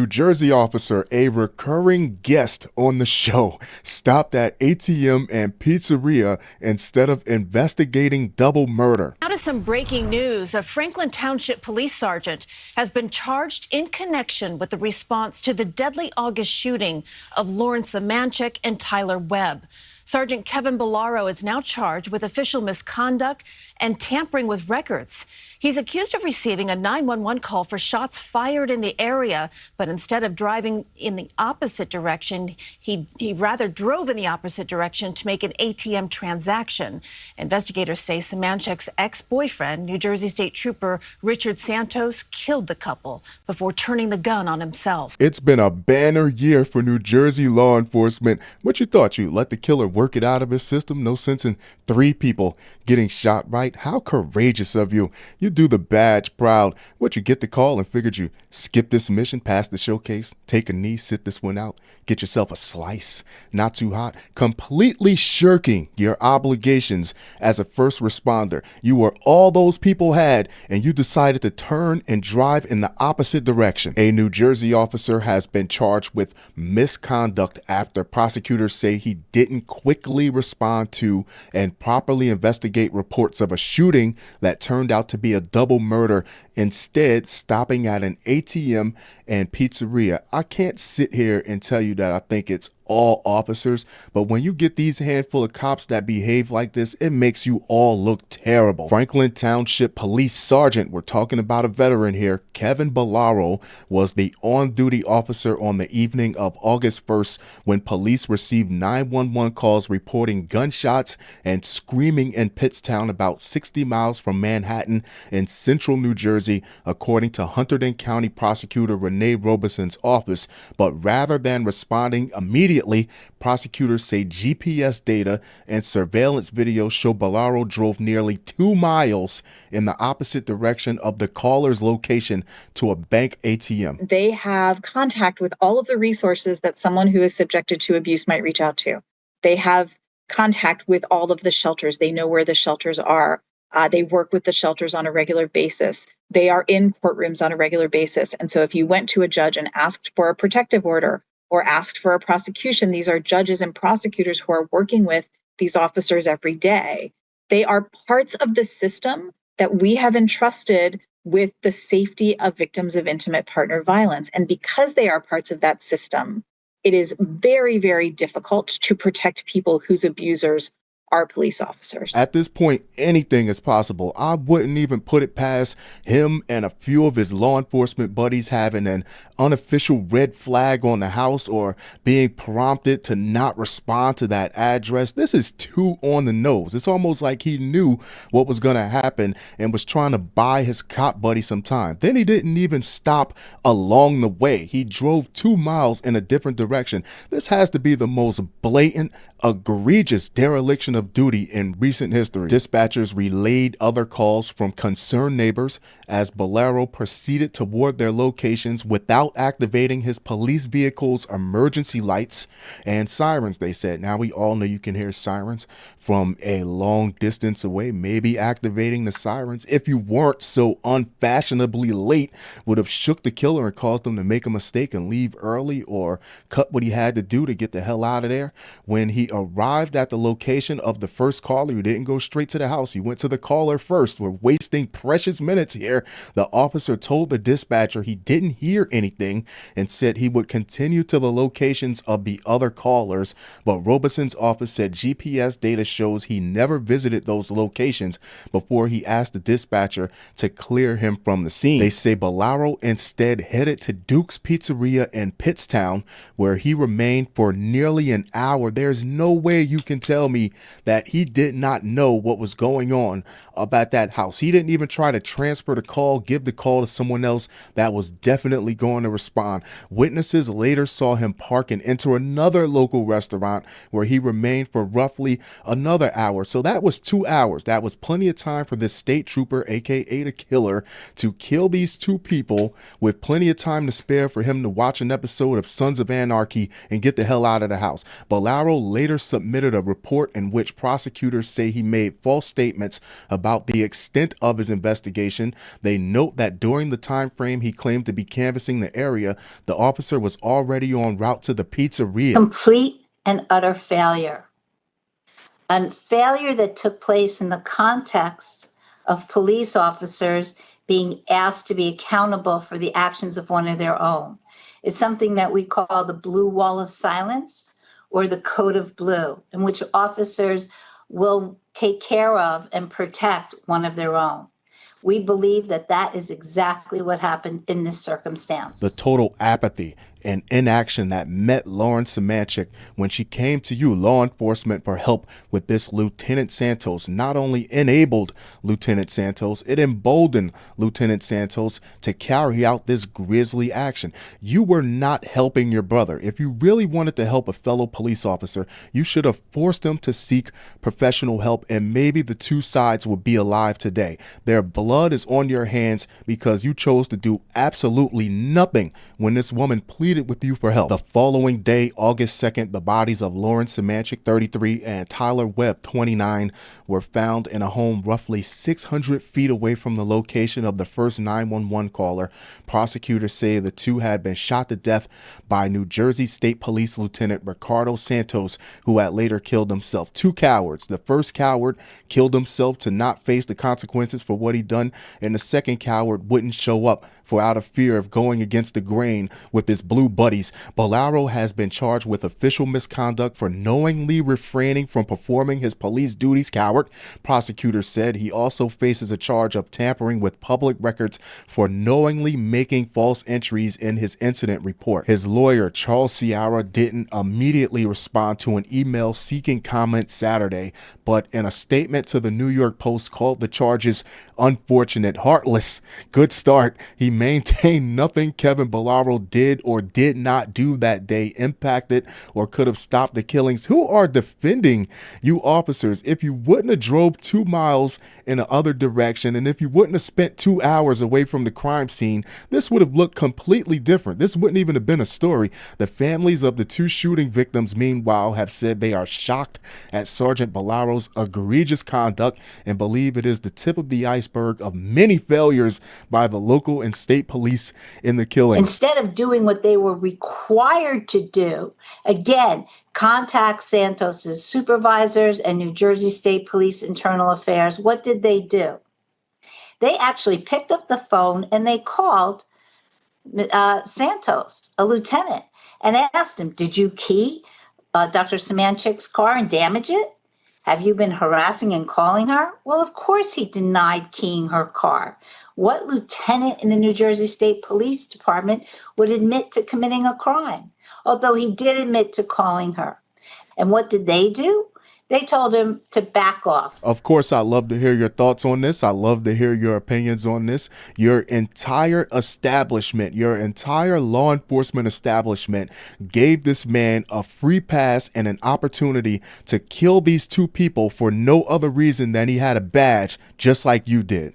New Jersey officer, a recurring guest on the show, stopped at ATM and pizzeria instead of investigating double murder. Now to some breaking news. A Franklin Township police sergeant has been charged in connection with the response to the deadly August shooting of Lawrence Semanchik and Tyler Webb. Sergeant Kevin Bollaro is now charged with official misconduct and tampering with records. He's accused of receiving a 911 call for shots fired in the area, but instead of driving in the opposite direction, he rather drove in the opposite direction to make an ATM transaction. Investigators say Semanchik's ex-boyfriend, New Jersey State Trooper Richard Santos, killed the couple before turning the gun on himself. It's been a banner year for New Jersey law enforcement. What you thought? You let the killer work it out of his system? No sense in 3 people getting shot, right? How courageous of you. You do the badge proud. What, you get the call and figured you skip this mission, pass the showcase, take a knee, sit this one out, get yourself a slice, not too hot, completely shirking your obligations as a first responder. You were all those people had, and you decided to turn and drive in the opposite direction. A New Jersey officer has been charged with misconduct after prosecutors say he didn't quickly respond to and properly investigate reports of a shooting that turned out to be a double murder, instead stopping at an ATM and pizzeria. I can't sit here and tell you that I think it's all officers, but when you get these handful of cops that behave like this, it makes you all look terrible. Franklin Township Police Sergeant, we're talking about a veteran here, Kevin Bollaro, was the on-duty officer on the evening of August 1st when police received 911 calls reporting gunshots and screaming in Pittstown, about 60 miles from Manhattan in central New Jersey, according to Hunterdon County Prosecutor Renee Robeson's office. But rather than responding immediately, prosecutors say GPS data and surveillance video show Bollaro drove nearly 2 miles in the opposite direction of the caller's location to a bank ATM. They have contact with all of the resources that someone who is subjected to abuse might reach out to. They have contact with all of the shelters. They know where the shelters are. They work with the shelters on a regular basis. They are in courtrooms on a regular basis. And so if you went to a judge and asked for a protective order or asked for a prosecution, these are judges and prosecutors who are working with these officers every day. They are parts of the system that we have entrusted with the safety of victims of intimate partner violence. And because they are parts of that system, it is very, very difficult to protect people whose abusers are police officers. At this point, anything is possible. I wouldn't even put it past him and a few of his law enforcement buddies having an unofficial red flag on the house or being prompted to not respond to that address. This is too on the nose. It's almost like he knew what was going to happen and was trying to buy his cop buddy some time. Then he didn't even stop along the way. He drove 2 miles in a different direction. This has to be the most blatant, egregious dereliction of duty in recent history. Dispatchers relayed other calls from concerned neighbors as Bollaro proceeded toward their locations without activating his police vehicle's emergency lights and sirens, they said. Now, we all know you can hear sirens from a long distance away. Maybe activating the sirens, if you weren't so unfashionably late, would have shook the killer and caused him to make a mistake and leave early or cut what he had to do to get the hell out of there. When he arrived at the location of the first caller, he didn't go straight to the house. He went to the caller first. We're wasting precious minutes here. The officer told the dispatcher he didn't hear anything and said he would continue to the locations of the other callers. But Robeson's office said GPS data shows he never visited those locations before he asked the dispatcher to clear him from the scene. They say Bollaro instead headed to Duke's Pizzeria in Pittstown, where he remained for nearly an hour. There's no way you can tell me that he did not know what was going on about that house. He didn't even try to transfer the call, give the call to someone else that was definitely going to respond. Witnesses later saw him park and enter another local restaurant where he remained for roughly another hour. So that was 2 hours. That was plenty of time for this state trooper, aka the killer, to kill these 2 people with plenty of time to spare for him to watch an episode of Sons of Anarchy and get the hell out of the house. Bollaro later submitted a report in which which prosecutors say he made false statements about the extent of his investigation. They note that during the time frame he claimed to be canvassing the area, the officer was already en route to the pizzeria. Complete and utter failure. A failure that took place in the context of police officers being asked to be accountable for the actions of one of their own. It's something that we call the blue wall of silence or the code of blue, in which officers will take care of and protect one of their own. We believe that that is exactly what happened in this circumstance. The total apathy and inaction that met Lauren Semanchik when she came to you, law enforcement, for help with this Lieutenant Santos not only enabled Lieutenant Santos, it emboldened Lieutenant Santos to carry out this grisly action. You were not helping your brother. If you really wanted to help a fellow police officer, you should have forced him to seek professional help, and maybe the two sides would be alive today. Their blood is on your hands because you chose to do absolutely nothing when this woman pleaded with you for help. The following day, August 2nd, the bodies of Lauren Semanchik, 33, and Tyler Webb, 29, were found in a home roughly 600 feet away from the location of the first 911 caller. Prosecutors say the two had been shot to death by New Jersey State Police Lieutenant Ricardo Santos, who had later killed himself. Two cowards. The first coward killed himself to not face the consequences for what he'd done, and the second coward wouldn't show up for out of fear of going against the grain with his blue buddies. Bollaro has been charged with official misconduct for knowingly refraining from performing his police duties. Coward. Prosecutors said he also faces a charge of tampering with public records for knowingly making false entries in his incident report. His lawyer, Charles Sierra, didn't immediately respond to an email seeking comment Saturday, but in a statement to the New York Post called the charges unfortunate, heartless. Good start. He maintained nothing Kevin Bollaro did or did not do that day impacted or could have stopped the killings. Who are defending you officers? If you wouldn't have drove 2 miles in the other direction, and if you wouldn't have spent 2 hours away from the crime scene, this would have looked completely different. This wouldn't even have been a story. The families of the two shooting victims, meanwhile, have said they are shocked at Sergeant Bollaro's egregious conduct and believe it is the tip of the iceberg of many failures by the local and state police in the killing. Instead of doing what they were required to do, again, contact Santos's supervisors and New Jersey State Police Internal Affairs, what did they do? They actually picked up the phone and they called Santos, a lieutenant, and asked him, did you key Dr. Semanchik's car and damage it? Have you been harassing and calling her? Well, of course he denied keying her car. What lieutenant in the New Jersey State Police Department would admit to committing a crime? Although he did admit to calling her. And what did they do? They told him to back off. Of course, I love to hear your thoughts on this. I love to hear your opinions on this. Your entire establishment, your entire law enforcement establishment gave this man a free pass and an opportunity to kill these two people for no other reason than he had a badge, just like you did.